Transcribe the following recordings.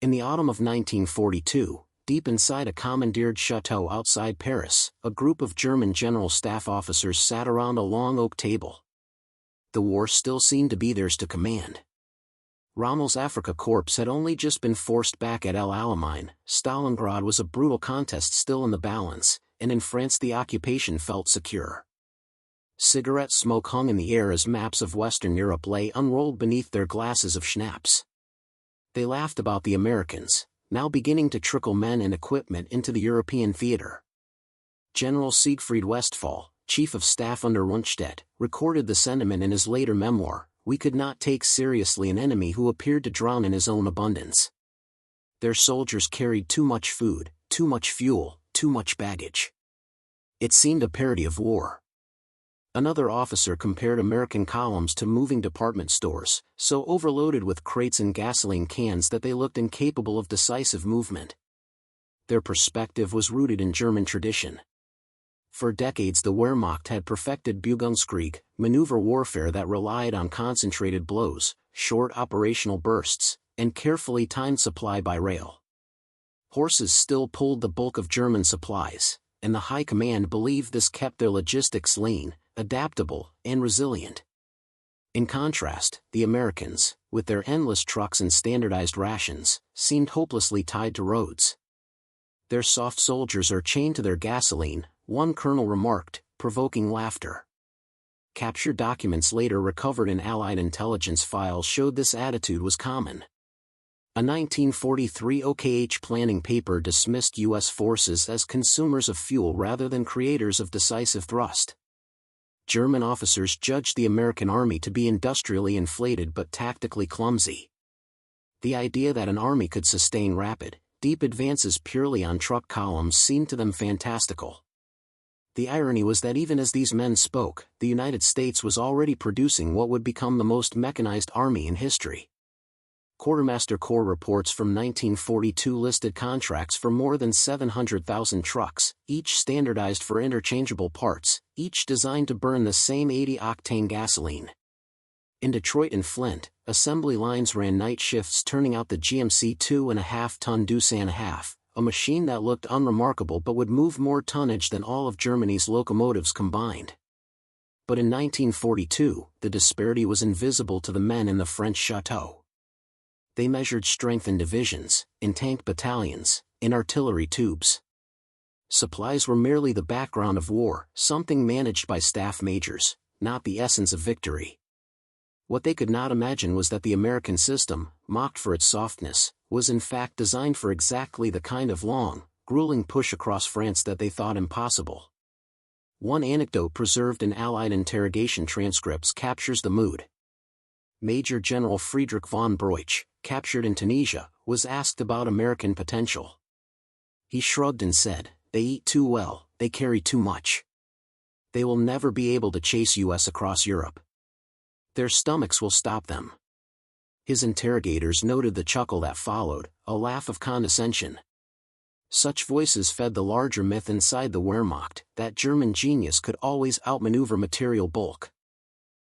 In the autumn of 1942, deep inside a commandeered chateau outside Paris, a group of German general staff officers sat around a long oak table. The war still seemed to be theirs to command. Rommel's Afrika Corps had only just been forced back at El Alamein, Stalingrad was a brutal contest still in the balance, and in France the occupation felt secure. Cigarette smoke hung in the air as maps of Western Europe lay unrolled beneath their glasses of schnapps. They laughed about the Americans, now beginning to trickle men and equipment into the European theater. General Siegfried Westphal, chief of staff under Rundstedt, recorded the sentiment in his later memoir, "We could not take seriously an enemy who appeared to drown in his own abundance. Their soldiers carried too much food, too much fuel, too much baggage. It seemed a parody of war." Another officer compared American columns to moving department stores, so overloaded with crates and gasoline cans that they looked incapable of decisive movement. Their perspective was rooted in German tradition. For decades the Wehrmacht had perfected Bugungskrieg, maneuver warfare that relied on concentrated blows, short operational bursts, and carefully timed supply by rail. Horses still pulled the bulk of German supplies, and the High Command believed this kept their logistics lean, adaptable, and resilient. In contrast, the Americans, with their endless trucks and standardized rations, seemed hopelessly tied to roads. "Their soft soldiers are chained to their gasoline," one colonel remarked, provoking laughter. Captured documents later recovered in Allied intelligence files showed this attitude was common. A 1943 OKH planning paper dismissed U.S. forces as consumers of fuel rather than creators of decisive thrust. German officers judged the American army to be industrially inflated but tactically clumsy. The idea that an army could sustain rapid, deep advances purely on truck columns seemed to them fantastical. The irony was that even as these men spoke, the United States was already producing what would become the most mechanized army in history. Quartermaster Corps reports from 1942 listed contracts for more than 700,000 trucks, each standardized for interchangeable parts, each designed to burn the same 80-octane gasoline. In Detroit and Flint, assembly lines ran night shifts turning out the GMC 2.5-ton Doosan half, a machine that looked unremarkable but would move more tonnage than all of Germany's locomotives combined. But in 1942, the disparity was invisible to the men in the French chateau. They measured strength in divisions, in tank battalions, in artillery tubes. Supplies were merely the background of war, something managed by staff majors, not the essence of victory. What they could not imagine was that the American system, mocked for its softness, was in fact designed for exactly the kind of long, grueling push across France that they thought impossible. One anecdote preserved in Allied interrogation transcripts captures the mood. Major General Friedrich von Broich, captured in Tunisia, was asked about American potential. He shrugged and said, "They eat too well, they carry too much. They will never be able to chase US across Europe. Their stomachs will stop them." His interrogators noted the chuckle that followed, a laugh of condescension. Such voices fed the larger myth inside the Wehrmacht, that German genius could always outmaneuver material bulk.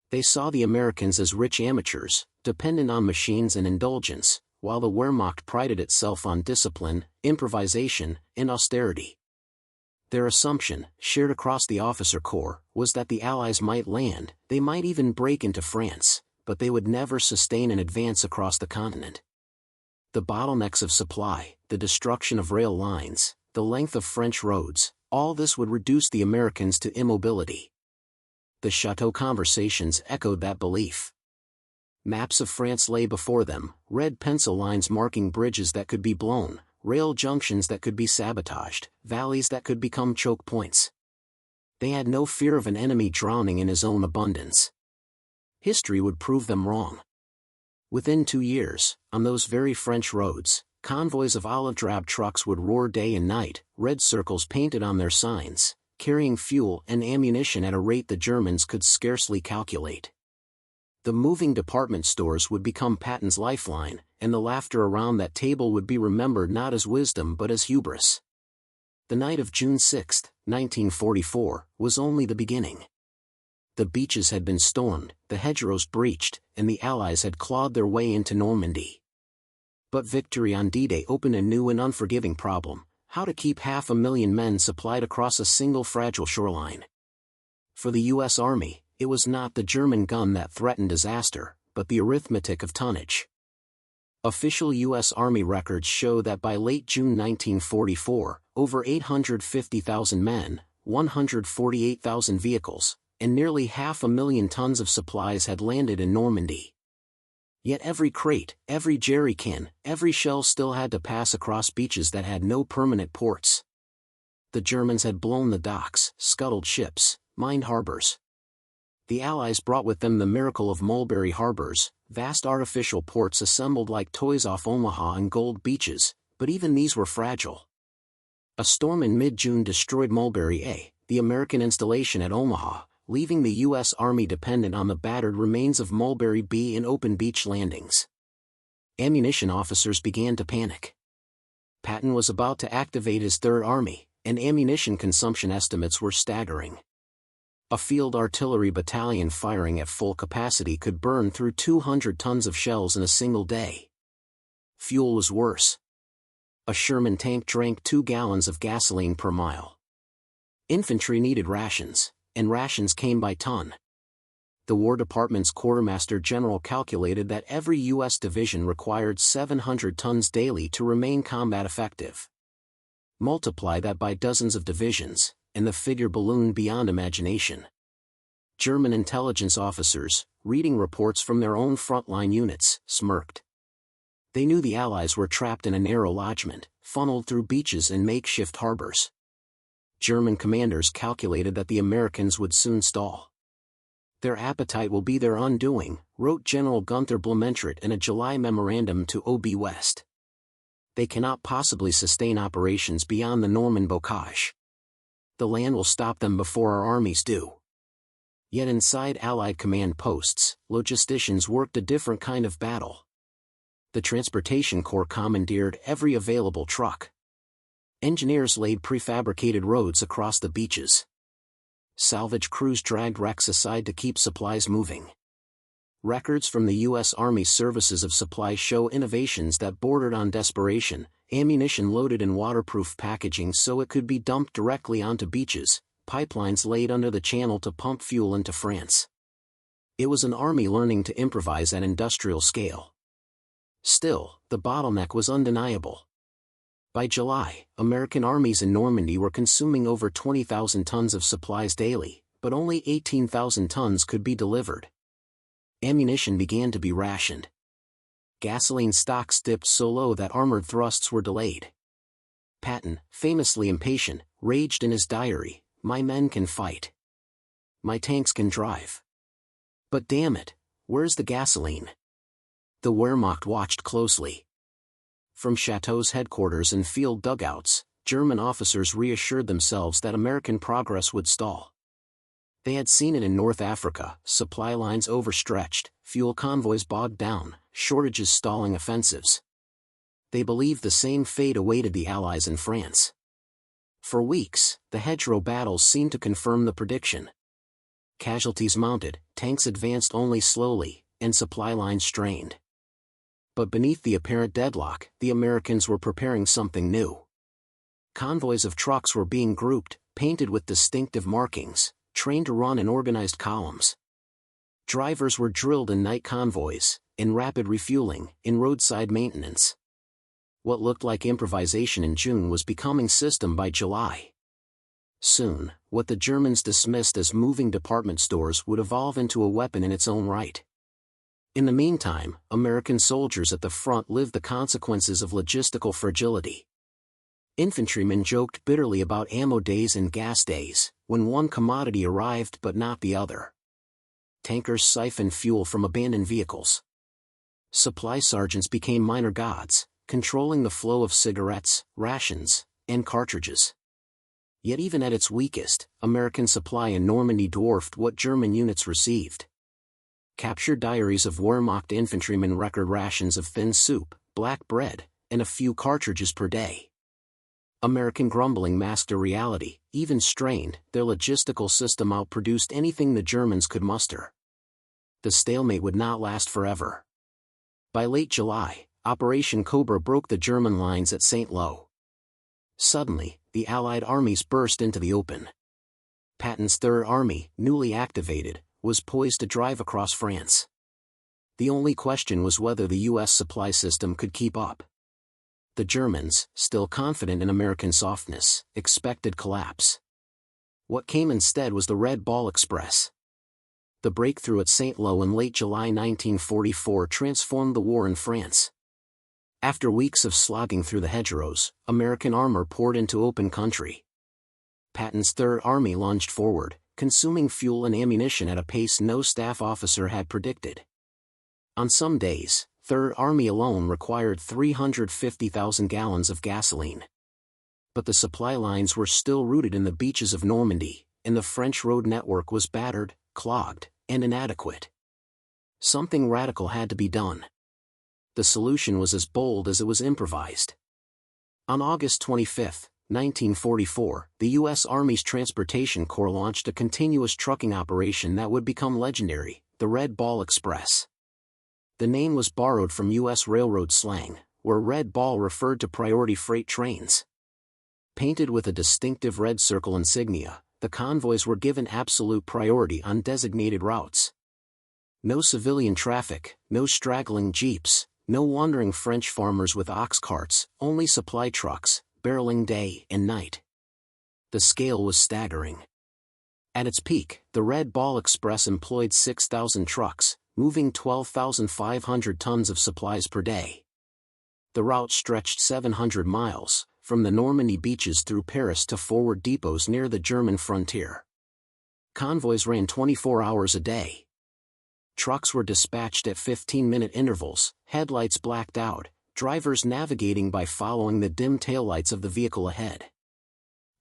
They saw the Americans as rich amateurs, dependent on machines and indulgence, while the Wehrmacht prided itself on discipline, improvisation, and austerity. Their assumption, shared across the officer corps, was that the Allies might land, they might even break into France, but they would never sustain an advance across the continent. The bottlenecks of supply, the destruction of rail lines, the length of French roads, all this would reduce the Americans to immobility. The Chateau conversations echoed that belief. Maps of France lay before them, red pencil lines marking bridges that could be blown, rail junctions that could be sabotaged, valleys that could become choke points. They had no fear of an enemy drowning in his own abundance. History would prove them wrong. Within 2 years, on those very French roads, convoys of olive-drab trucks would roar day and night, red circles painted on their signs, carrying fuel and ammunition at a rate the Germans could scarcely calculate. The moving department stores would become Patton's lifeline, and the laughter around that table would be remembered not as wisdom but as hubris. The night of June 6, 1944, was only the beginning. The beaches had been stormed, the hedgerows breached, and the Allies had clawed their way into Normandy. But victory on D-Day opened a new and unforgiving problem: how to keep 500,000 men supplied across a single fragile shoreline. For the U.S. Army, it was not the German gun that threatened disaster, but the arithmetic of tonnage. Official U.S. Army records show that by late June 1944, over 850,000 men, 148,000 vehicles, and nearly 500,000 tons of supplies had landed in Normandy. Yet every crate, every jerry can, every shell still had to pass across beaches that had no permanent ports. The Germans had blown the docks, scuttled ships, mined harbors. The Allies brought with them the miracle of mulberry harbors, vast artificial ports assembled like toys off Omaha and Gold Beaches, but even these were fragile. A storm in mid-June destroyed Mulberry A, the American installation at Omaha, leaving the U.S. Army dependent on the battered remains of Mulberry B in open beach landings. Ammunition officers began to panic. Patton was about to activate his Third Army, and ammunition consumption estimates were staggering. A field artillery battalion firing at full capacity could burn through 200 tons of shells in a single day. Fuel was worse. A Sherman tank drank 2 gallons of gasoline per mile. Infantry needed rations, and rations came by ton. The War Department's Quartermaster General calculated that every U.S. division required 700 tons daily to remain combat effective. Multiply that by dozens of divisions, and the figure ballooned beyond imagination. German intelligence officers, reading reports from their own frontline units, smirked. They knew the Allies were trapped in a narrow lodgment, funneled through beaches and makeshift harbors. German commanders calculated that the Americans would soon stall. "Their appetite will be their undoing," wrote General Gunther Blumentritt in a July memorandum to O.B. West. "They cannot possibly sustain operations beyond the Norman bocage. The land will stop them before our armies do." Yet inside Allied command posts, logisticians worked a different kind of battle. The Transportation Corps commandeered every available truck. Engineers laid prefabricated roads across the beaches. Salvage crews dragged wrecks aside to keep supplies moving. Records from the U.S. Army Services of Supply show innovations that bordered on desperation: ammunition loaded in waterproof packaging so it could be dumped directly onto beaches, pipelines laid under the channel to pump fuel into France. It was an army learning to improvise at industrial scale. Still, the bottleneck was undeniable. By July, American armies in Normandy were consuming over 20,000 tons of supplies daily, but only 18,000 tons could be delivered. Ammunition began to be rationed. Gasoline stocks dipped so low that armored thrusts were delayed. Patton, famously impatient, raged in his diary, "My men can fight. My tanks can drive. But damn it, where's the gasoline?" The Wehrmacht watched closely. From chateau's headquarters and field dugouts, German officers reassured themselves that American progress would stall. They had seen it in North Africa: supply lines overstretched, fuel convoys bogged down, shortages stalling offensives. They believed the same fate awaited the Allies in France. For weeks, the hedgerow battles seemed to confirm the prediction. Casualties mounted, tanks advanced only slowly, and supply lines strained. But beneath the apparent deadlock, the Americans were preparing something new. Convoys of trucks were being grouped, painted with distinctive markings, trained to run in organized columns. Drivers were drilled in night convoys, in rapid refueling, in roadside maintenance. What looked like improvisation in June was becoming system by July. Soon, what the Germans dismissed as moving department stores would evolve into a weapon in its own right. In the meantime, American soldiers at the front lived the consequences of logistical fragility. Infantrymen joked bitterly about ammo days and gas days, when one commodity arrived but not the other. Tankers siphoned fuel from abandoned vehicles. Supply sergeants became minor gods, controlling the flow of cigarettes, rations, and cartridges. Yet even at its weakest, American supply in Normandy dwarfed what German units received. Captured diaries of Wehrmacht infantrymen record rations of thin soup, black bread, and a few cartridges per day. American grumbling masked a reality: even strained, their logistical system outproduced anything the Germans could muster. The stalemate would not last forever. By late July, Operation Cobra broke the German lines at St. Lo. Suddenly, the Allied armies burst into the open. Patton's Third Army, newly activated, was poised to drive across France. The only question was whether the U.S. supply system could keep up. The Germans, still confident in American softness, expected collapse. What came instead was the Red Ball Express. The breakthrough at St. Lo in late July 1944 transformed the war in France. After weeks of slogging through the hedgerows, American armor poured into open country. Patton's Third Army lunged forward, consuming fuel and ammunition at a pace no staff officer had predicted. On some days, Third Army alone required 350,000 gallons of gasoline. But the supply lines were still rooted in the beaches of Normandy, and the French road network was battered, clogged, and inadequate. Something radical had to be done. The solution was as bold as it was improvised. On August 25, 1944, the U.S. Army's Transportation Corps launched a continuous trucking operation that would become legendary, the Red Ball Express. The name was borrowed from U.S. railroad slang, where Red Ball referred to priority freight trains. Painted with a distinctive red circle insignia, the convoys were given absolute priority on designated routes. No civilian traffic, no straggling jeeps, no wandering French farmers with ox carts, only supply trucks, barreling day and night. The scale was staggering. At its peak, the Red Ball Express employed 6,000 trucks, moving 12,500 tons of supplies per day. The route stretched 700 miles, from the Normandy beaches through Paris to forward depots near the German frontier. Convoys ran 24 hours a day. Trucks were dispatched at 15-minute intervals, headlights blacked out, drivers navigating by following the dim taillights of the vehicle ahead.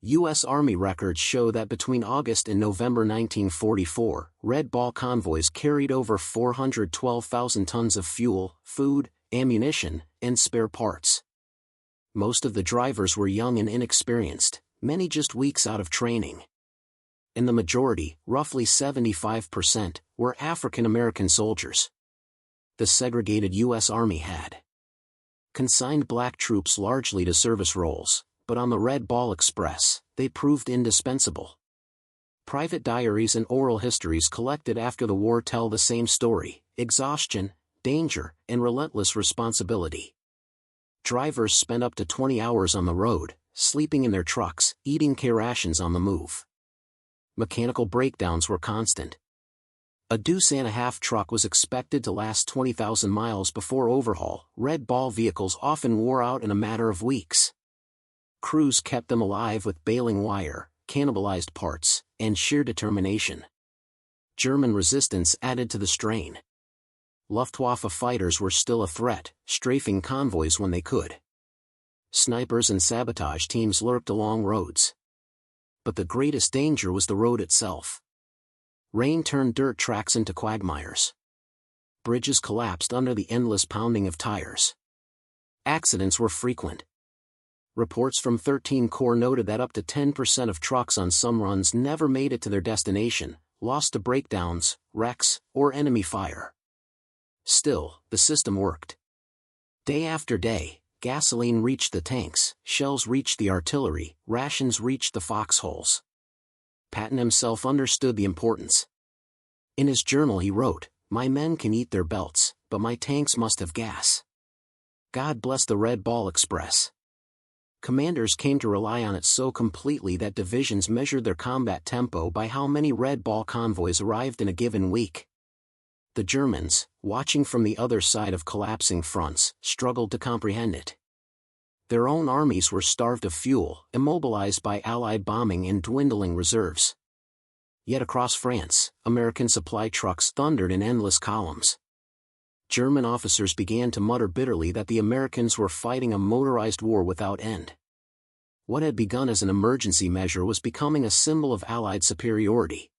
U.S. Army records show that between August and November 1944, Red Ball convoys carried over 412,000 tons of fuel, food, ammunition, and spare parts. Most of the drivers were young and inexperienced, many just weeks out of training. And the majority, roughly 75%, were African American soldiers. The segregated U.S. Army had consigned black troops largely to service roles, but on the Red Ball Express, they proved indispensable. Private diaries and oral histories collected after the war tell the same story: exhaustion, danger, and relentless responsibility. Drivers spent up to 20 hours on the road, sleeping in their trucks, eating rations on the move. Mechanical breakdowns were constant. A deuce-and-a-half truck was expected to last 20,000 miles before overhaul. Red Ball vehicles often wore out in a matter of weeks. Crews kept them alive with baling wire, cannibalized parts, and sheer determination. German resistance added to the strain. Luftwaffe fighters were still a threat, strafing convoys when they could. Snipers and sabotage teams lurked along roads. But the greatest danger was the road itself. Rain turned dirt tracks into quagmires. Bridges collapsed under the endless pounding of tires. Accidents were frequent. Reports from 13 Corps noted that up to 10% of trucks on some runs never made it to their destination, lost to breakdowns, wrecks, or enemy fire. Still, the system worked. Day after day, gasoline reached the tanks, shells reached the artillery, rations reached the foxholes. Patton himself understood the importance. In his journal he wrote, "My men can eat their belts, but my tanks must have gas." God bless the Red Ball Express. Commanders came to rely on it so completely that divisions measured their combat tempo by how many Red Ball convoys arrived in a given week. The Germans, watching from the other side of collapsing fronts, struggled to comprehend it. Their own armies were starved of fuel, immobilized by Allied bombing and dwindling reserves. Yet across France, American supply trucks thundered in endless columns. German officers began to mutter bitterly that the Americans were fighting a motorized war without end. What had begun as an emergency measure was becoming a symbol of Allied superiority.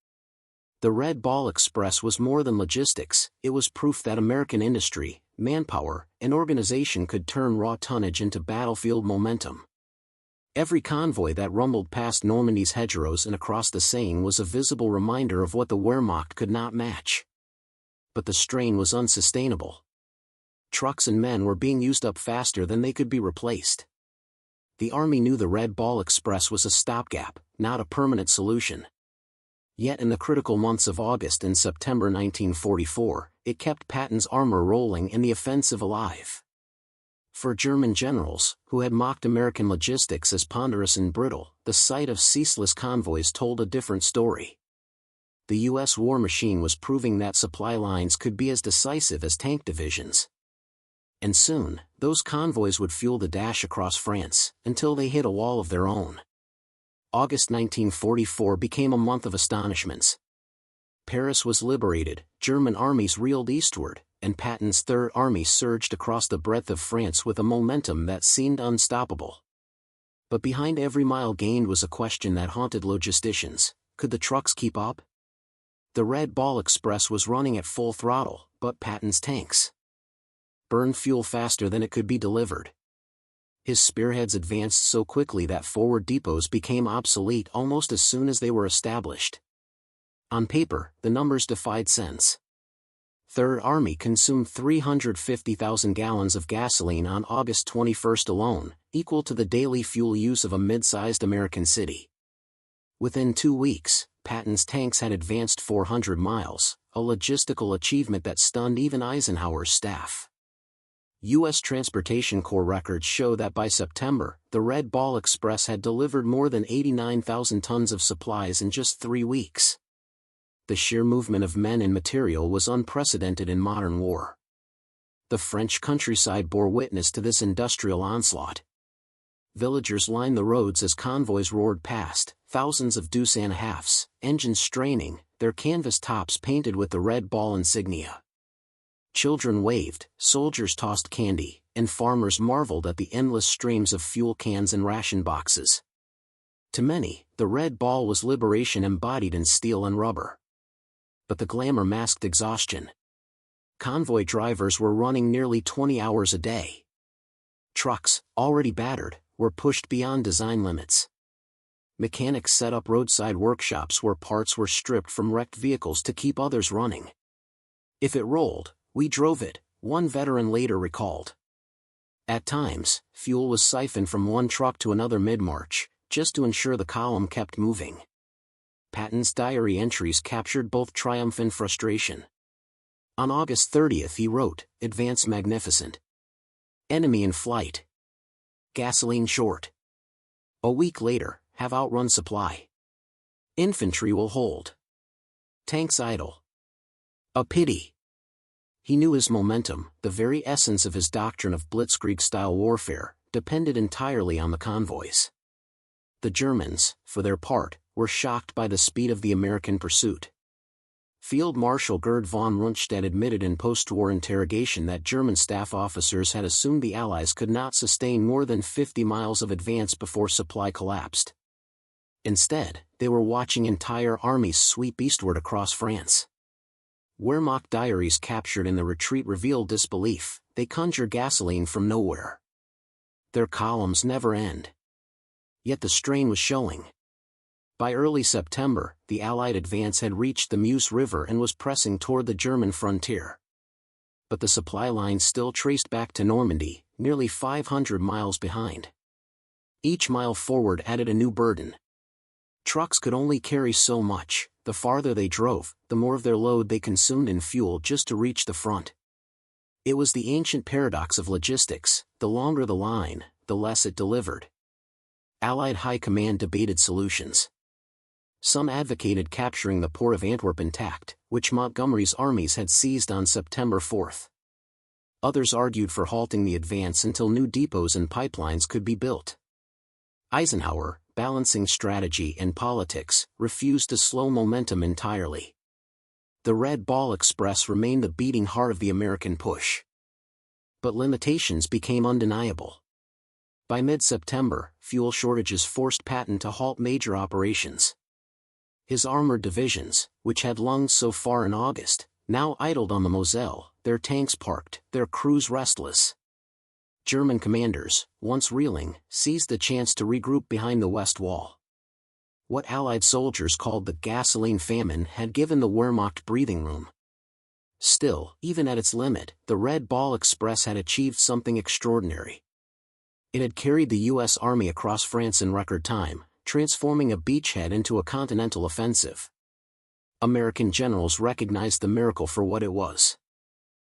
The Red Ball Express was more than logistics, it was proof that American industry, manpower, and organization could turn raw tonnage into battlefield momentum. Every convoy that rumbled past Normandy's hedgerows and across the Seine was a visible reminder of what the Wehrmacht could not match. But the strain was unsustainable. Trucks and men were being used up faster than they could be replaced. The army knew the Red Ball Express was a stopgap, not a permanent solution. Yet in the critical months of August and September 1944, it kept Patton's armor rolling and the offensive alive. For German generals, who had mocked American logistics as ponderous and brittle, the sight of ceaseless convoys told a different story. The U.S. war machine was proving that supply lines could be as decisive as tank divisions. And soon, those convoys would fuel the dash across France, until they hit a wall of their own. August 1944 became a month of astonishments. Paris was liberated, German armies reeled eastward, and Patton's Third Army surged across the breadth of France with a momentum that seemed unstoppable. But behind every mile gained was a question that haunted logisticians: could the trucks keep up? The Red Ball Express was running at full throttle, but Patton's tanks burned fuel faster than it could be delivered. His spearheads advanced so quickly that forward depots became obsolete almost as soon as they were established. On paper, the numbers defied sense. Third Army consumed 350,000 gallons of gasoline on August 21 alone, equal to the daily fuel use of a mid-sized American city. Within 2 weeks, Patton's tanks had advanced 400 miles, a logistical achievement that stunned even Eisenhower's staff. U.S. Transportation Corps records show that by September, the Red Ball Express had delivered more than 89,000 tons of supplies in just 3 weeks. The sheer movement of men and material was unprecedented in modern war. The French countryside bore witness to this industrial onslaught. Villagers lined the roads as convoys roared past, thousands of deuce-and-a-halfs, engines straining, their canvas tops painted with the Red Ball insignia. Children waved, soldiers tossed candy, and farmers marveled at the endless streams of fuel cans and ration boxes. To many, the Red Ball was liberation embodied in steel and rubber. But the glamour masked exhaustion. Convoy drivers were running nearly 20 hours a day. Trucks, already battered, were pushed beyond design limits. Mechanics set up roadside workshops where parts were stripped from wrecked vehicles to keep others running. If it rolled, we drove it, one veteran later recalled. At times, fuel was siphoned from one truck to another mid-march, just to ensure the column kept moving. Patton's diary entries captured both triumph and frustration. On August 30 he wrote, "Advance magnificent. Enemy in flight. Gasoline short. A week later, have outrun supply. Infantry will hold. Tanks idle. A pity." He knew his momentum, the very essence of his doctrine of blitzkrieg-style warfare, depended entirely on the convoys. The Germans, for their part, were shocked by the speed of the American pursuit. Field Marshal Gerd von Rundstedt admitted in post-war interrogation that German staff officers had assumed the Allies could not sustain more than 50 miles of advance before supply collapsed. Instead, they were watching entire armies sweep eastward across France. Wehrmacht diaries captured in the retreat reveal disbelief: they conjure gasoline from nowhere. Their columns never end. Yet the strain was showing. By early September, the Allied advance had reached the Meuse River and was pressing toward the German frontier. But the supply lines still traced back to Normandy, nearly 500 miles behind. Each mile forward added a new burden. Trucks could only carry so much. The farther they drove, the more of their load they consumed in fuel just to reach the front. It was the ancient paradox of logistics: the longer the line, the less it delivered. Allied high command debated solutions. Some advocated capturing the port of Antwerp intact, which Montgomery's armies had seized on September 4. Others argued for halting the advance until new depots and pipelines could be built. Eisenhower, balancing strategy and politics, refused to slow momentum entirely. The Red Ball Express remained the beating heart of the American push. But limitations became undeniable. By mid-September, fuel shortages forced Patton to halt major operations. His armored divisions, which had lunged so far in August, now idled on the Moselle, their tanks parked, their crews restless. German commanders, once reeling, seized the chance to regroup behind the West Wall. What Allied soldiers called the gasoline famine had given the Wehrmacht breathing room. Still, even at its limit, the Red Ball Express had achieved something extraordinary. It had carried the U.S. Army across France in record time, transforming a beachhead into a continental offensive. American generals recognized the miracle for what it was.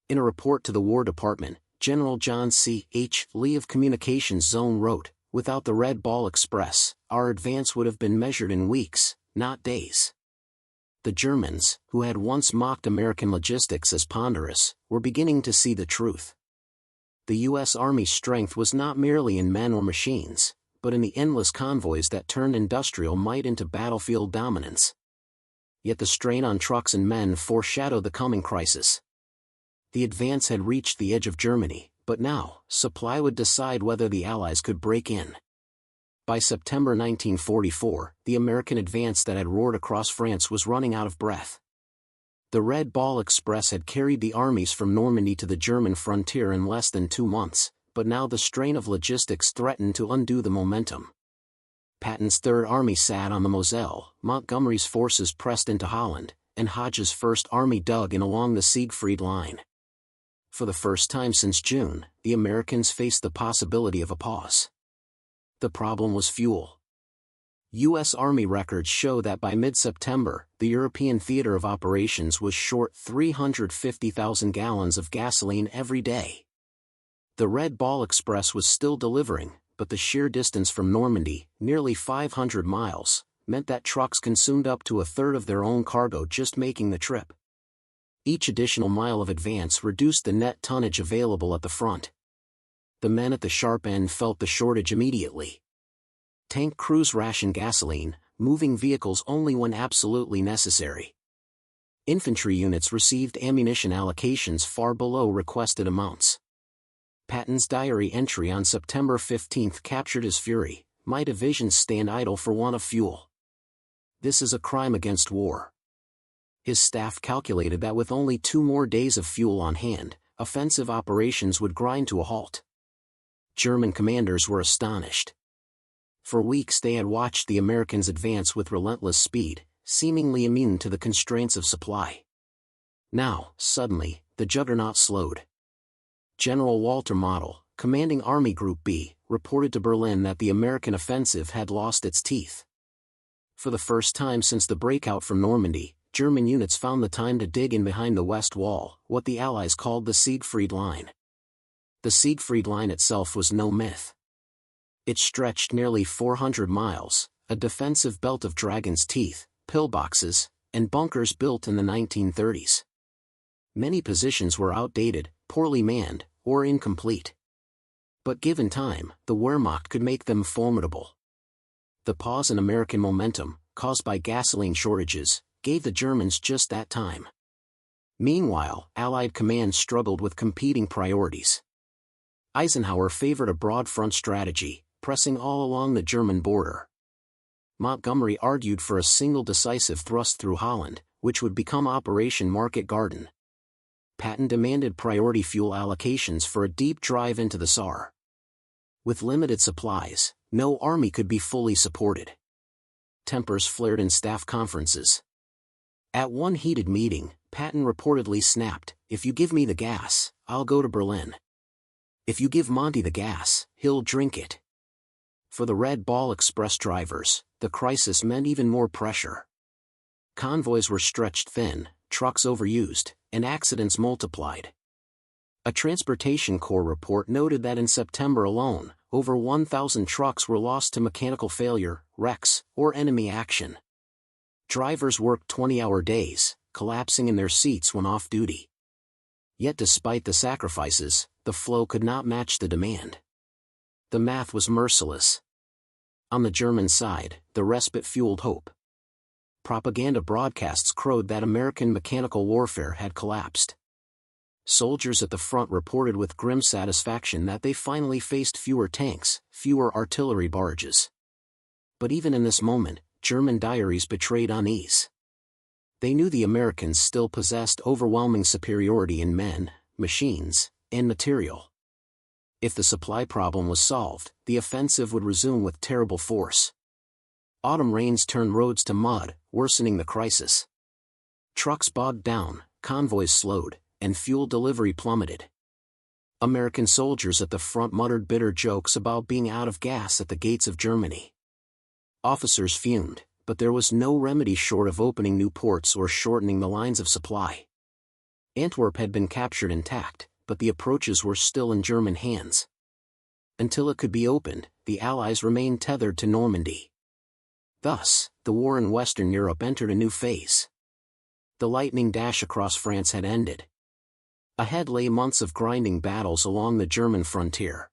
In a report to the War Department, General John C. H. Lee of Communications Zone wrote, "Without the Red Ball Express, our advance would have been measured in weeks, not days." The Germans, who had once mocked American logistics as ponderous, were beginning to see the truth. The U.S. Army's strength was not merely in men or machines, but in the endless convoys that turned industrial might into battlefield dominance. Yet the strain on trucks and men foreshadowed the coming crisis. The advance had reached the edge of Germany, but now, supply would decide whether the Allies could break in. By September 1944, the American advance that had roared across France was running out of breath. The Red Ball Express had carried the armies from Normandy to the German frontier in less than 2 months, but now the strain of logistics threatened to undo the momentum. Patton's Third Army sat on the Moselle, Montgomery's forces pressed into Holland, and Hodge's First Army dug in along the Siegfried Line. For the first time since June, the Americans faced the possibility of a pause. The problem was fuel. U.S. Army records show that by mid-September, the European theater of operations was short 350,000 gallons of gasoline every day. The Red Ball Express was still delivering, but the sheer distance from Normandy, nearly 500 miles, meant that trucks consumed up to a third of their own cargo just making the trip. Each additional mile of advance reduced the net tonnage available at the front. The men at the sharp end felt the shortage immediately. Tank crews rationed gasoline, moving vehicles only when absolutely necessary. Infantry units received ammunition allocations far below requested amounts. Patton's diary entry on September 15 captured his fury: "My divisions stand idle for want of fuel. This is a crime against war." His staff calculated that with only 2 more days of fuel on hand, offensive operations would grind to a halt. German commanders were astonished. For weeks they had watched the Americans advance with relentless speed, seemingly immune to the constraints of supply. Now, suddenly, the juggernaut slowed. General Walter Model, commanding Army Group B, reported to Berlin that the American offensive had lost its teeth. For the first time since the breakout from Normandy, German units found the time to dig in behind the West Wall, what the Allies called the Siegfried Line. The Siegfried Line itself was no myth. It stretched nearly 400 miles, a defensive belt of dragon's teeth, pillboxes, and bunkers built in the 1930s. Many positions were outdated, poorly manned, or incomplete. But given time, the Wehrmacht could make them formidable. The pause in American momentum, caused by gasoline shortages, gave the Germans just that time. Meanwhile, Allied commands struggled with competing priorities. Eisenhower favored a broad front strategy, pressing all along the German border. Montgomery argued for a single decisive thrust through Holland, which would become Operation Market Garden. Patton demanded priority fuel allocations for a deep drive into the Saar. With limited supplies, no army could be fully supported. Tempers flared in staff conferences. At one heated meeting, Patton reportedly snapped, "If you give me the gas, I'll go to Berlin. If you give Monty the gas, he'll drink it." For the Red Ball Express drivers, the crisis meant even more pressure. Convoys were stretched thin, trucks overused, and accidents multiplied. A Transportation Corps report noted that in September alone, over 1,000 trucks were lost to mechanical failure, wrecks, or enemy action. Drivers worked 20-hour days, collapsing in their seats when off duty. Yet despite the sacrifices, the flow could not match the demand. The math was merciless. On the German side, the respite fueled hope. Propaganda broadcasts crowed that American mechanical warfare had collapsed. Soldiers at the front reported with grim satisfaction that they finally faced fewer tanks, fewer artillery barrages. But even in this moment, German diaries betrayed unease. They knew the Americans still possessed overwhelming superiority in men, machines, and material. If the supply problem was solved, the offensive would resume with terrible force. Autumn rains turned roads to mud, worsening the crisis. Trucks bogged down, convoys slowed, and fuel delivery plummeted. American soldiers at the front muttered bitter jokes about being out of gas at the gates of Germany. Officers fumed, but there was no remedy short of opening new ports or shortening the lines of supply. Antwerp had been captured intact, but the approaches were still in German hands. Until it could be opened, the Allies remained tethered to Normandy. Thus, the war in Western Europe entered a new phase. The lightning dash across France had ended. Ahead lay months of grinding battles along the German frontier.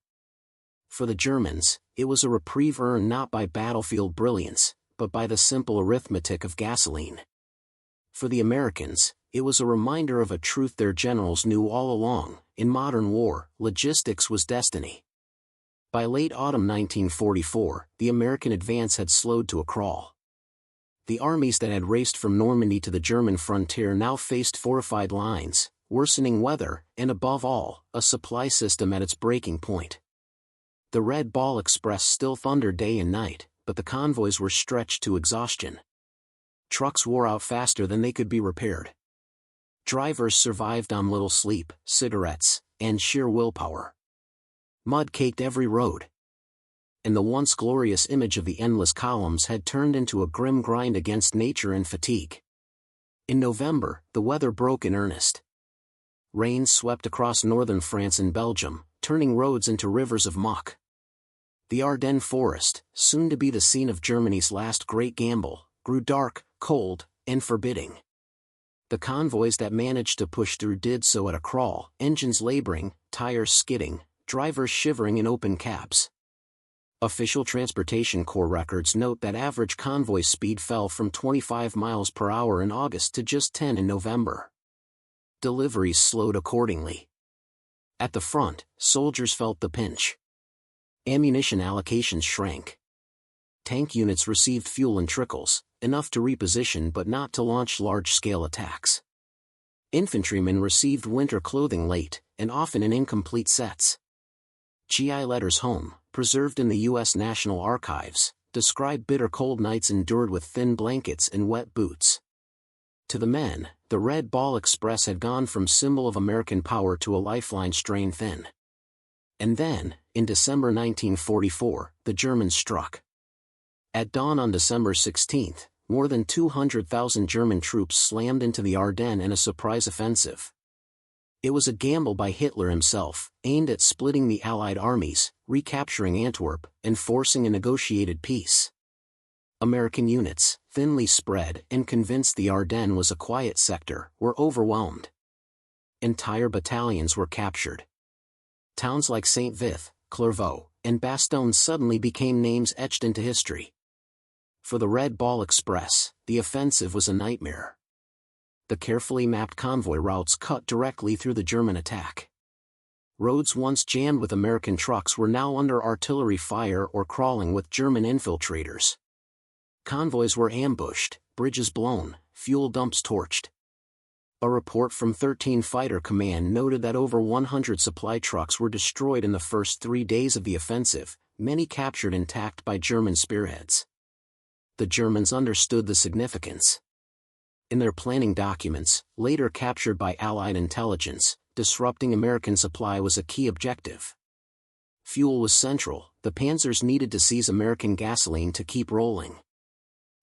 For the Germans, it was a reprieve earned not by battlefield brilliance, but by the simple arithmetic of gasoline. For the Americans, it was a reminder of a truth their generals knew all along: in modern war, logistics was destiny. By late autumn 1944, the American advance had slowed to a crawl. The armies that had raced from Normandy to the German frontier now faced fortified lines, worsening weather, and above all, a supply system at its breaking point. The Red Ball Express still thundered day and night, but the convoys were stretched to exhaustion. Trucks wore out faster than they could be repaired. Drivers survived on little sleep, cigarettes, and sheer willpower. Mud caked every road. And the once glorious image of the endless columns had turned into a grim grind against nature and fatigue. In November, the weather broke in earnest. Rain swept across northern France and Belgium, turning roads into rivers of muck. The Ardennes forest, soon to be the scene of Germany's last great gamble, grew dark, cold, and forbidding. The convoys that managed to push through did so at a crawl, engines laboring, tires skidding, drivers shivering in open cabs. Official Transportation Corps records note that average convoy speed fell from 25 miles per hour in August to just 10 in November. Deliveries slowed accordingly. At the front, soldiers felt the pinch. Ammunition allocations shrank. Tank units received fuel in trickles, enough to reposition but not to launch large-scale attacks. Infantrymen received winter clothing late, and often in incomplete sets. GI letters home, preserved in the U.S. National Archives, describe bitter cold nights endured with thin blankets and wet boots. To the men, the Red Ball Express had gone from symbol of American power to a lifeline strain thin. And then, in December 1944, the Germans struck. At dawn on December 16, more than 200,000 German troops slammed into the Ardennes in a surprise offensive. It was a gamble by Hitler himself, aimed at splitting the Allied armies, recapturing Antwerp, and forcing a negotiated peace. American units, thinly spread and convinced the Ardennes was a quiet sector, were overwhelmed. Entire battalions were captured. Towns like Saint-Vith, Clairvaux, and Bastogne suddenly became names etched into history. For the Red Ball Express, the offensive was a nightmare. The carefully mapped convoy routes cut directly through the German attack. Roads once jammed with American trucks were now under artillery fire or crawling with German infiltrators. Convoys were ambushed, bridges blown, fuel dumps torched. A report from 13 Fighter Command noted that over 100 supply trucks were destroyed in the first 3 days of the offensive, many captured intact by German spearheads. The Germans understood the significance. In their planning documents, later captured by Allied intelligence, disrupting American supply was a key objective. Fuel was central. The panzers needed to seize American gasoline to keep rolling.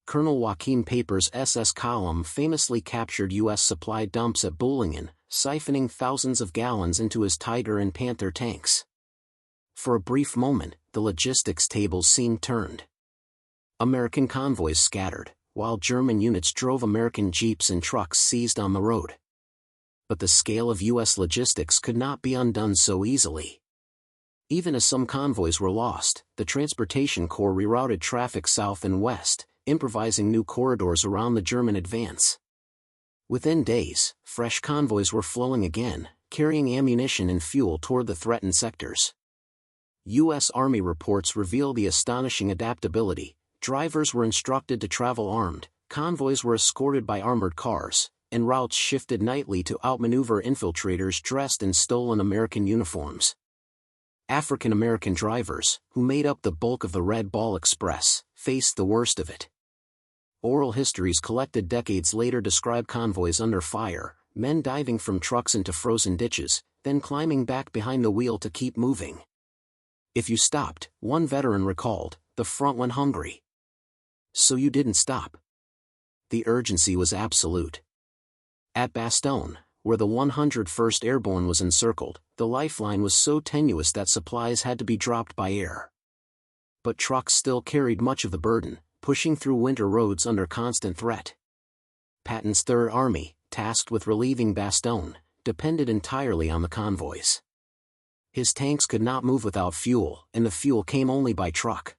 Colonel Joachim Paper's SS column famously captured U.S. supply dumps at Bollingen, siphoning thousands of gallons into his Tiger and Panther tanks. For a brief moment, the logistics tables seemed turned. American convoys scattered, while German units drove American jeeps and trucks seized on the road. But the scale of U.S. logistics could not be undone so easily. Even as some convoys were lost, the Transportation Corps rerouted traffic south and west, improvising new corridors around the German advance. Within days, fresh convoys were flowing again, carrying ammunition and fuel toward the threatened sectors. U.S. Army reports reveal the astonishing adaptability. Drivers were instructed to travel armed, convoys were escorted by armored cars, and routes shifted nightly to outmaneuver infiltrators dressed in stolen American uniforms. African American drivers, who made up the bulk of the Red Ball Express, faced the worst of it. Oral histories collected decades later describe convoys under fire, men diving from trucks into frozen ditches, then climbing back behind the wheel to keep moving. If you stopped, one veteran recalled, the front went hungry. So you didn't stop. The urgency was absolute. At Bastogne, where the 101st Airborne was encircled, the lifeline was so tenuous that supplies had to be dropped by air. But trucks still carried much of the burden, pushing through winter roads under constant threat. Patton's Third Army, tasked with relieving Bastogne, depended entirely on the convoys. His tanks could not move without fuel, and the fuel came only by truck.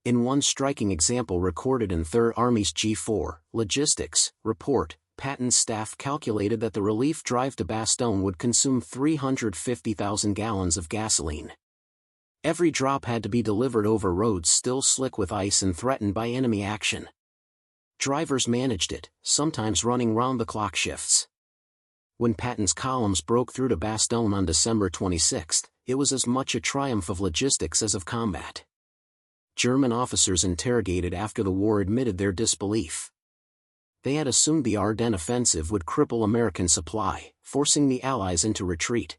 In one striking example recorded in Third Army's G4 Logistics report, Patton's staff calculated that the relief drive to Bastogne would consume 350,000 gallons of gasoline. Every drop had to be delivered over roads still slick with ice and threatened by enemy action. Drivers managed it, sometimes running round-the-clock shifts. When Patton's columns broke through to Bastogne on December 26, it was as much a triumph of logistics as of combat. German officers interrogated after the war admitted their disbelief. They had assumed the Ardennes offensive would cripple American supply, forcing the Allies into retreat.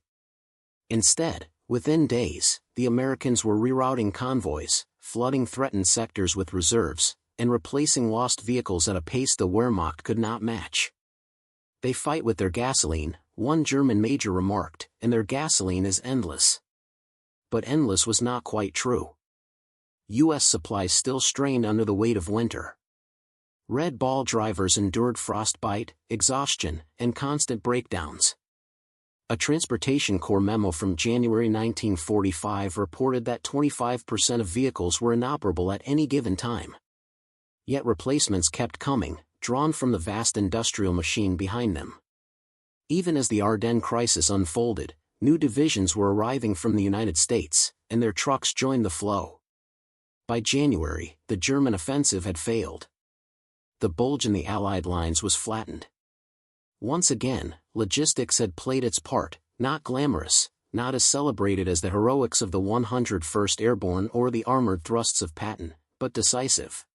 Instead, within days, the Americans were rerouting convoys, flooding threatened sectors with reserves, and replacing lost vehicles at a pace the Wehrmacht could not match. They fight with their gasoline, one German major remarked, and their gasoline is endless. But endless was not quite true. U.S. supplies still strained under the weight of winter. Red Ball drivers endured frostbite, exhaustion, and constant breakdowns. A Transportation Corps memo from January 1945 reported that 25% of vehicles were inoperable at any given time. Yet replacements kept coming, drawn from the vast industrial machine behind them. Even as the Ardennes crisis unfolded, new divisions were arriving from the United States, and their trucks joined the flow. By January, the German offensive had failed. The bulge in the Allied lines was flattened. Once again, logistics had played its part, not glamorous, not as celebrated as the heroics of the 101st Airborne or the armored thrusts of Patton, but decisive.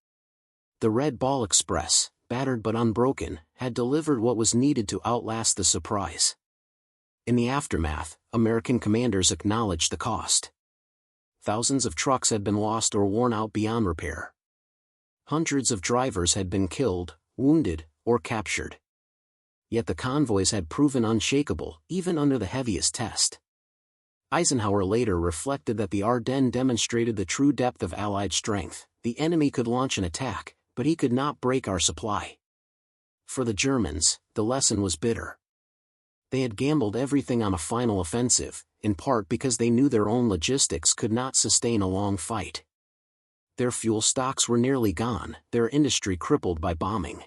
The Red Ball Express, battered but unbroken, had delivered what was needed to outlast the surprise. In the aftermath, American commanders acknowledged the cost. Thousands of trucks had been lost or worn out beyond repair. Hundreds of drivers had been killed, wounded, or captured. Yet the convoys had proven unshakable, even under the heaviest test. Eisenhower later reflected that the Ardennes demonstrated the true depth of Allied strength. The enemy could launch an attack, but he could not break our supply. For the Germans, the lesson was bitter. They had gambled everything on a final offensive, in part because they knew their own logistics could not sustain a long fight. Their fuel stocks were nearly gone, their industry crippled by bombing.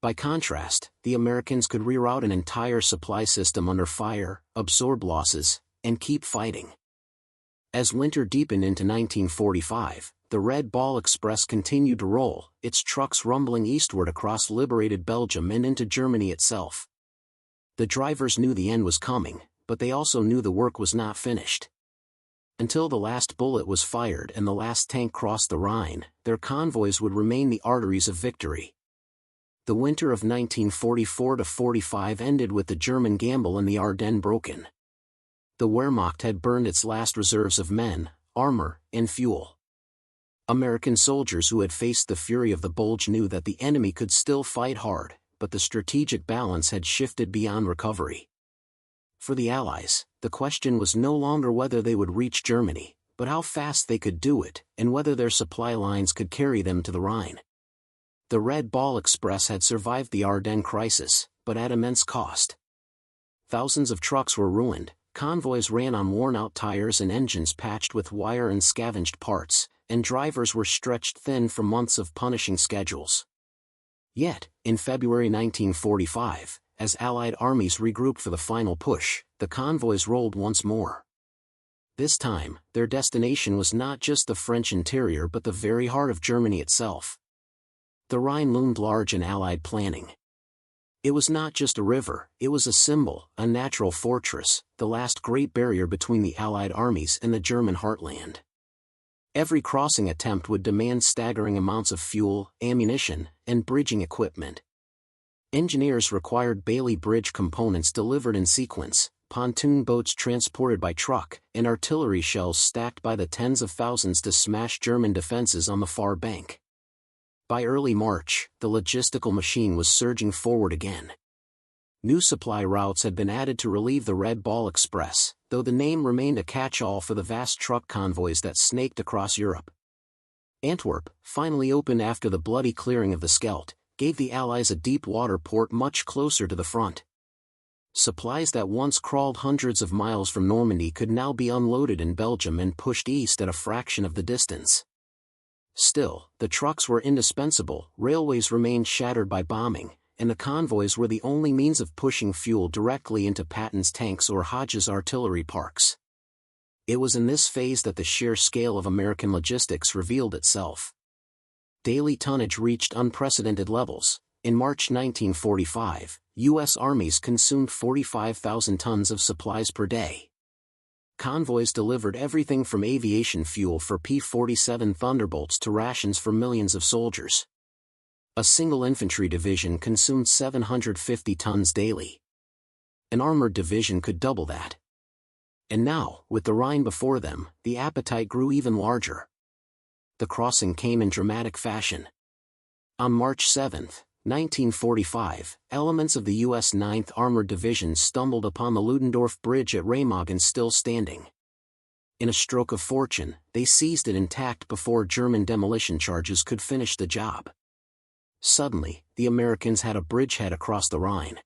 By contrast, the Americans could reroute an entire supply system under fire, absorb losses, and keep fighting. As winter deepened into 1945, the Red Ball Express continued to roll, its trucks rumbling eastward across liberated Belgium and into Germany itself. The drivers knew the end was coming, but they also knew the work was not finished. Until the last bullet was fired and the last tank crossed the Rhine, their convoys would remain the arteries of victory. The winter of 1944-45 ended with the German gamble and the Ardennes broken. The Wehrmacht had burned its last reserves of men, armor, and fuel. American soldiers who had faced the fury of the bulge knew that the enemy could still fight hard, but the strategic balance had shifted beyond recovery. For the Allies, the question was no longer whether they would reach Germany, but how fast they could do it, and whether their supply lines could carry them to the Rhine. The Red Ball Express had survived the Ardennes crisis, but at immense cost. Thousands of trucks were ruined, convoys ran on worn-out tires and engines patched with wire and scavenged parts, and drivers were stretched thin from months of punishing schedules. Yet, in February 1945, as Allied armies regrouped for the final push, the convoys rolled once more. This time, their destination was not just the French interior but the very heart of Germany itself. The Rhine loomed large in Allied planning. It was not just a river, it was a symbol, a natural fortress, the last great barrier between the Allied armies and the German heartland. Every crossing attempt would demand staggering amounts of fuel, ammunition, and bridging equipment. Engineers required Bailey Bridge components delivered in sequence, pontoon boats transported by truck, and artillery shells stacked by the tens of thousands to smash German defenses on the far bank. By early March, the logistical machine was surging forward again. New supply routes had been added to relieve the Red Ball Express, though the name remained a catch-all for the vast truck convoys that snaked across Europe. Antwerp, finally opened after the bloody clearing of the Scheldt, gave the Allies a deep-water port much closer to the front. Supplies that once crawled hundreds of miles from Normandy could now be unloaded in Belgium and pushed east at a fraction of the distance. Still, the trucks were indispensable, railways remained shattered by bombing, and the convoys were the only means of pushing fuel directly into Patton's tanks or Hodge's artillery parks. It was in this phase that the sheer scale of American logistics revealed itself. Daily tonnage reached unprecedented levels. In March 1945, U.S. armies consumed 45,000 tons of supplies per day. Convoys delivered everything from aviation fuel for P-47 Thunderbolts to rations for millions of soldiers. A single infantry division consumed 750 tons daily. An armored division could double that. And now, with the Rhine before them, the appetite grew even larger. The crossing came in dramatic fashion. On March 7, 1945, elements of the U.S. 9th Armored Division stumbled upon the Ludendorff Bridge at Remagen still standing. In a stroke of fortune, they seized it intact before German demolition charges could finish the job. Suddenly, the Americans had a bridgehead across the Rhine.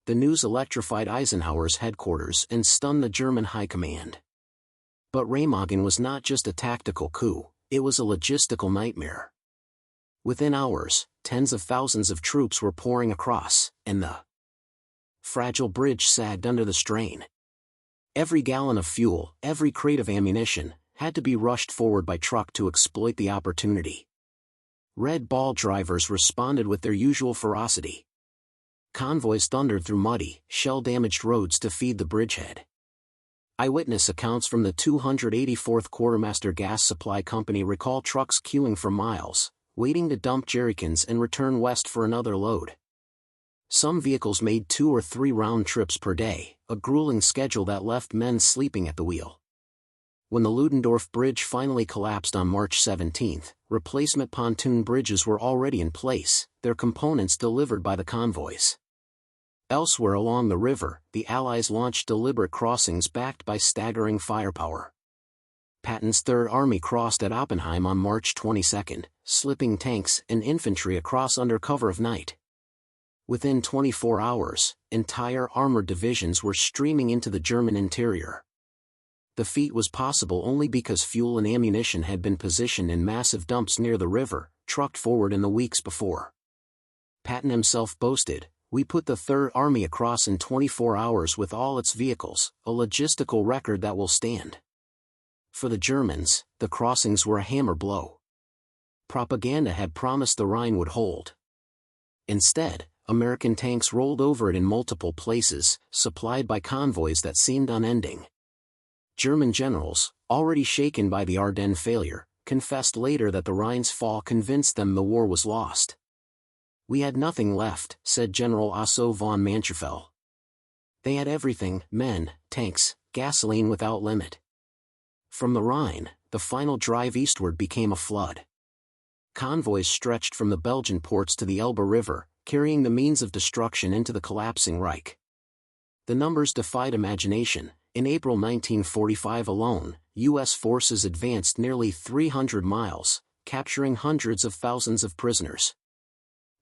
The news electrified Eisenhower's headquarters and stunned the German high command. But Remagen was not just a tactical coup, it was a logistical nightmare. Within hours, tens of thousands of troops were pouring across, and the fragile bridge sagged under the strain. Every gallon of fuel, every crate of ammunition, had to be rushed forward by truck to exploit the opportunity. Red Ball drivers responded with their usual ferocity. Convoys thundered through muddy, shell-damaged roads to feed the bridgehead. Eyewitness accounts from the 284th Quartermaster Gas Supply Company recall trucks queuing for miles, waiting to dump jerrycans and return west for another load. Some vehicles made 2 or 3 round trips per day, a grueling schedule that left men sleeping at the wheel. When the Ludendorff Bridge finally collapsed on March 17, replacement pontoon bridges were already in place, their components delivered by the convoys. Elsewhere along the river, the Allies launched deliberate crossings backed by staggering firepower. Patton's Third Army crossed at Oppenheim on March 22, slipping tanks and infantry across under cover of night. Within 24 hours, entire armored divisions were streaming into the German interior. The feat was possible only because fuel and ammunition had been positioned in massive dumps near the river, trucked forward in the weeks before. Patton himself boasted, "We put the Third Army across in 24 hours with all its vehicles, a logistical record that will stand." For the Germans, the crossings were a hammer blow. Propaganda had promised the Rhine would hold. Instead, American tanks rolled over it in multiple places, supplied by convoys that seemed unending. German generals, already shaken by the Ardennes failure, confessed later that the Rhine's fall convinced them the war was lost. "We had nothing left," said General Otto von Mancherfeld. "They had everything, men, tanks, gasoline without limit." From the Rhine, the final drive eastward became a flood. Convoys stretched from the Belgian ports to the Elbe River, carrying the means of destruction into the collapsing Reich. The numbers defied imagination. In April 1945 alone, U.S. forces advanced nearly 300 miles, capturing hundreds of thousands of prisoners.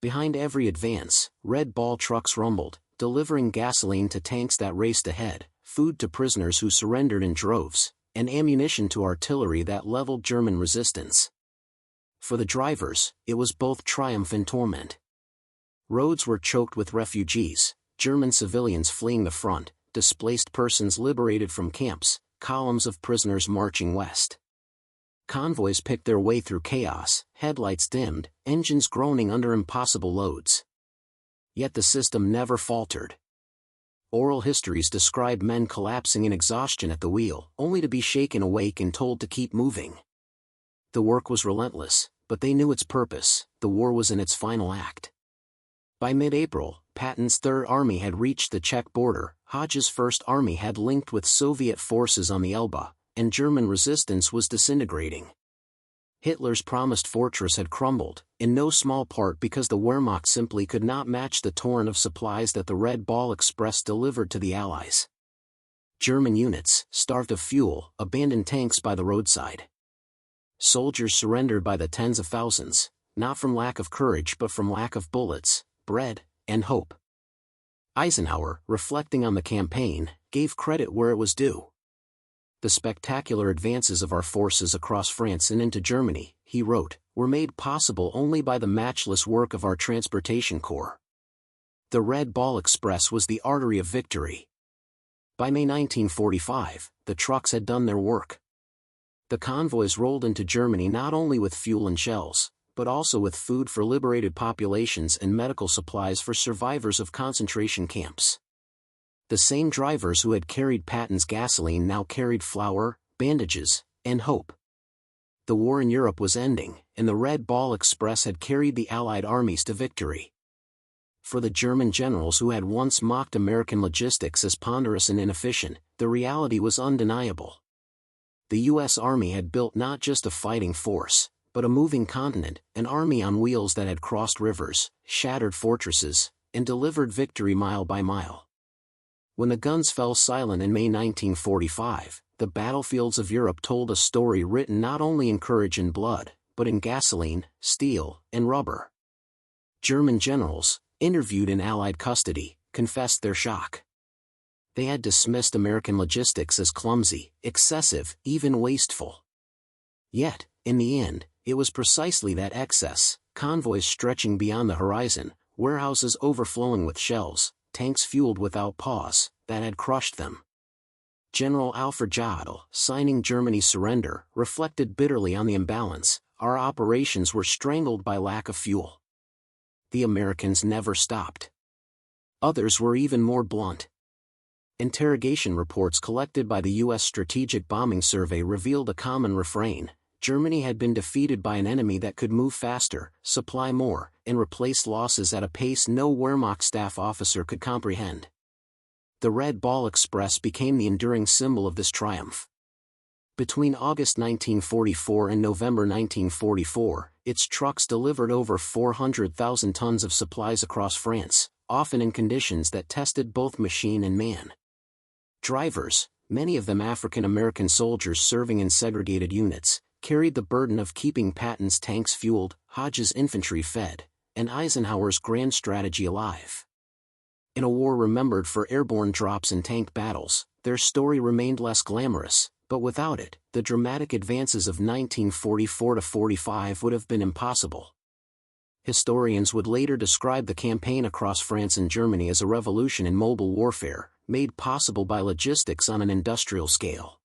Behind every advance, Red Ball trucks rumbled, delivering gasoline to tanks that raced ahead, food to prisoners who surrendered in droves, and ammunition to artillery that leveled German resistance. For the drivers, it was both triumph and torment. Roads were choked with refugees, German civilians fleeing the front, displaced persons liberated from camps, columns of prisoners marching west. Convoys picked their way through chaos, headlights dimmed, engines groaning under impossible loads. Yet the system never faltered. Oral histories describe men collapsing in exhaustion at the wheel, only to be shaken awake and told to keep moving. The work was relentless, but they knew its purpose. The war was in its final act. By mid-April, Patton's Third Army had reached the Czech border, Hodge's First Army had linked with Soviet forces on the Elbe, and German resistance was disintegrating. Hitler's promised fortress had crumbled, in no small part because the Wehrmacht simply could not match the torrent of supplies that the Red Ball Express delivered to the Allies. German units, starved of fuel, abandoned tanks by the roadside. Soldiers surrendered by the tens of thousands, not from lack of courage but from lack of bullets, bread, and hope. Eisenhower, reflecting on the campaign, gave credit where it was due. The spectacular advances of our forces across France and into Germany, he wrote, were made possible only by the matchless work of our transportation corps. The Red Ball Express was the artery of victory. By May 1945, the trucks had done their work. The convoys rolled into Germany not only with fuel and shells, but also with food for liberated populations and medical supplies for survivors of concentration camps. The same drivers who had carried Patton's gasoline now carried flour, bandages, and hope. The war in Europe was ending, and the Red Ball Express had carried the Allied armies to victory. For the German generals who had once mocked American logistics as ponderous and inefficient, the reality was undeniable. The U.S. Army had built not just a fighting force, but a moving continent, an army on wheels that had crossed rivers, shattered fortresses, and delivered victory mile by mile. When the guns fell silent in May 1945, the battlefields of Europe told a story written not only in courage and blood, but in gasoline, steel, and rubber. German generals, interviewed in Allied custody, confessed their shock. They had dismissed American logistics as clumsy, excessive, even wasteful. Yet, in the end, it was precisely that excess, convoys stretching beyond the horizon, warehouses overflowing with shells, tanks fueled without pause, that had crushed them. General Alfred Jodl, signing Germany's surrender, reflected bitterly on the imbalance. Our operations were strangled by lack of fuel. The Americans never stopped. Others were even more blunt. Interrogation reports collected by the U.S. Strategic Bombing Survey revealed a common refrain: Germany had been defeated by an enemy that could move faster, supply more, and replace losses at a pace no Wehrmacht staff officer could comprehend. The Red Ball Express became the enduring symbol of this triumph. Between August 1944 and November 1944, its trucks delivered over 400,000 tons of supplies across France, often in conditions that tested both machine and man. Drivers, many of them African American soldiers serving in segregated units, carried the burden of keeping Patton's tanks fueled, Hodge's infantry fed, and Eisenhower's grand strategy alive. In a war remembered for airborne drops and tank battles, their story remained less glamorous, but without it, the dramatic advances of 1944–45 would have been impossible. Historians would later describe the campaign across France and Germany as a revolution in mobile warfare, made possible by logistics on an industrial scale.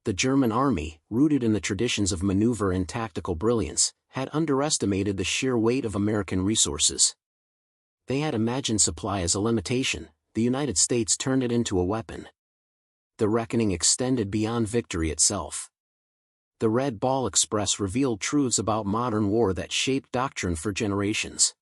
The German army, rooted in the traditions of maneuver and tactical brilliance, had underestimated the sheer weight of American resources. They had imagined supply as a limitation. The United States turned it into a weapon. The reckoning extended beyond victory itself. The Red Ball Express revealed truths about modern war that shaped doctrine for generations.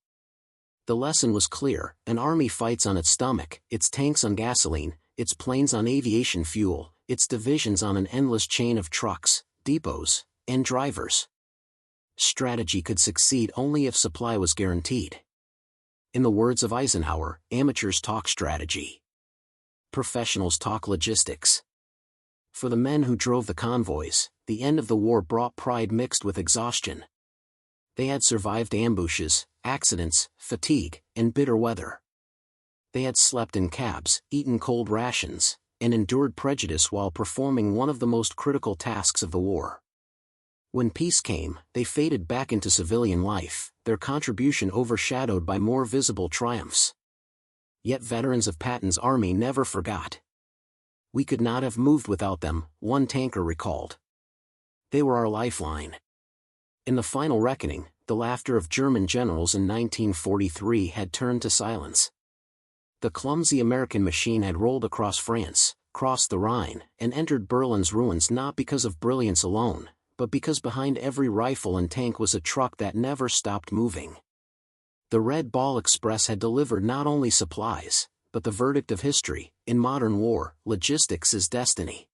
The lesson was clear: an army fights on its stomach, its tanks on gasoline, its planes on aviation fuel, its divisions on an endless chain of trucks, depots, and drivers. Strategy could succeed only if supply was guaranteed. In the words of Eisenhower, amateurs talk strategy. Professionals talk logistics. For the men who drove the convoys, the end of the war brought pride mixed with exhaustion. They had survived ambushes, accidents, fatigue, and bitter weather. They had slept in cabs, eaten cold rations, and endured prejudice while performing one of the most critical tasks of the war. When peace came, they faded back into civilian life, their contribution overshadowed by more visible triumphs. Yet veterans of Patton's army never forgot. "We could not have moved without them," one tanker recalled. "They were our lifeline." In the final reckoning, the laughter of German generals in 1943 had turned to silence. The clumsy American machine had rolled across France, crossed the Rhine, and entered Berlin's ruins not because of brilliance alone, but because behind every rifle and tank was a truck that never stopped moving. The Red Ball Express had delivered not only supplies, but the verdict of history: in modern war, logistics is destiny.